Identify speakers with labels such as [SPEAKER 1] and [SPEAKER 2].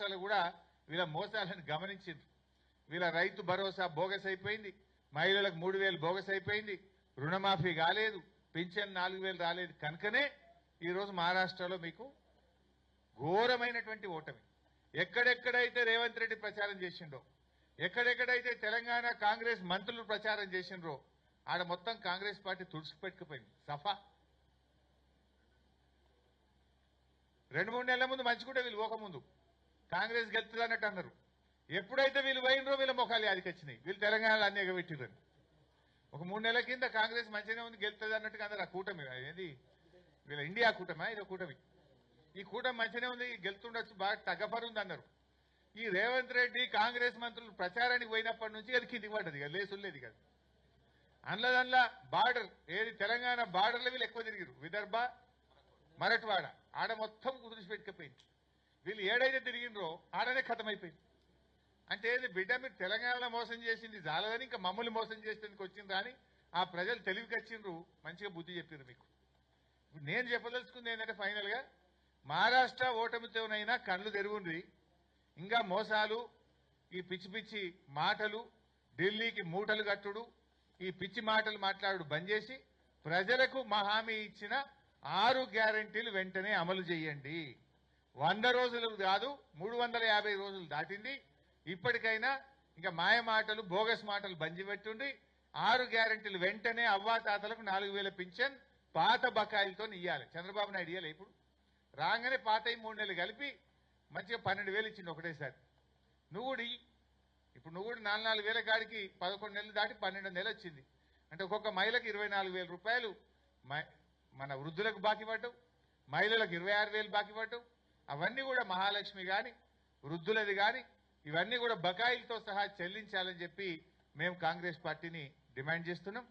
[SPEAKER 1] రాష్ట్రాలు కూడా వీళ్ళ మోసాలను గమనించింది. వీళ్ళ రైతు భరోసా బోగస్ అయిపోయింది, మహిళలకు 3,000 బోగస్ అయిపోయింది, రుణమాఫీ కాలేదు, పింఛన్ 4,000 రాలేదు. కనుకనే ఈరోజు మహారాష్ట్రలో మీకు ఘోరమైనటువంటి ఓటమి. ఎక్కడెక్కడైతే రేవంత్ రెడ్డి ప్రచారం చేసిండో, ఎక్కడెక్కడైతే తెలంగాణ కాంగ్రెస్ మంత్రులు ప్రచారం చేసిండ్రో ఆడ మొత్తం కాంగ్రెస్ పార్టీ తుడిచిపెట్టుకుపోయింది. సఫా 2-3 నెలల ముందు మంచిగుంటే వీళ్ళు పోకముందు కాంగ్రెస్ గెలుతుంది అన్నట్టు అన్నారు. ఎప్పుడైతే వీళ్ళు పోయినరో వీళ్ళ ముఖాలు యాదికొచ్చినాయి, వీళ్ళు తెలంగాణలో అన్ని ఎగబెట్టిరని. ఒక 3 నెలల కింద కాంగ్రెస్ మంచిగానే ఉంది, గెలుతుంది అన్నట్టుగా అందరు. ఆ కూటమి ఏది వీళ్ళ ఇండియా కూటమా, ఇదో కూటమి. ఈ కూటమి మంచిగానే ఉంది, గెలుతుండొచ్చు, బాగా తగ్గపరుంది అన్నారు. ఈ రేవంత్ రెడ్డి కాంగ్రెస్ మంత్రులు ప్రచారానికి పోయినప్పటి నుంచి అది కిందికి పడ్డది కదా, లేసులేదు కదా. అందులో బార్డర్ ఏది తెలంగాణ బార్డర్లో వీళ్ళు ఎక్కువ తిరిగిరు. విదర్భ, మరట్వాడ ఆడ మొత్తం కుదిరిచిపెట్టుకుపోయింది. వీళ్ళు ఏడైతే తిరిగినరో ఆడనే ఖతమైపోయింది. అంటే ఏది బిడ్డ, మీరు తెలంగాణలో మోసం చేసింది చాలదని ఇంకా మమ్మల్ని మోసం చేసేందుకు వచ్చిండ్రా అని ఆ ప్రజలు తెలివికి వచ్చిండ్రు, మంచిగా బుద్ధి చెప్పారు మీకు. నేను చెప్పదలుచుకుంది ఏంటంటే ఫైనల్గా మహారాష్ట్ర ఓటమితోనైనా కళ్ళు తెరుగుండ్రి. ఇంకా మోసాలు, ఈ పిచ్చి పిచ్చి మాటలు, ఢిల్లీకి మూటలు కట్టుడు, ఈ పిచ్చి మాటలు మాట్లాడు బంద్ చేసి ప్రజలకు మా హామీ ఇచ్చిన 6 గ్యారెంటీలు వెంటనే అమలు చేయండి. 100 రోజులు కాదు, 350 రోజులు దాటింది. ఇప్పటికైనా ఇంకా మాయ మాటలు, బోగస్ మాటలు బంద్ పెట్టుండి 6 గ్యారెంటీలు వెంటనే అవ్వాతాతలకు 4,000 పింఛన్ పాత బకాయిలతో ఇయ్యాలి. చంద్రబాబు నాయుడు ఇయ్యాలి. ఇప్పుడు రాగానే పాత 3 నెలలు కలిపి మంచిగా 12,000 ఇచ్చింది ఒకటేసారి. నువ్వు కూడా ఇప్పుడు నువ్వు కూడా 4,000 కాడికి 11 నెలలు దాటి 12 నెలలు వచ్చింది. అంటే ఒక్కొక్క మహిళకి 24,000 రూపాయలు మన వృద్ధులకు బాకీ పడ్డావు, మహిళలకు 26,000 బాకీ పడ్డావు. అవన్నీ కూడా మహాలక్ష్మి కానీ వృద్ధులది కానీ ఇవన్నీ కూడా బకాయిలతో సహా చెల్లించాలని చెప్పి మేము కాంగ్రెస్ పార్టీని డిమాండ్ చేస్తున్నాం.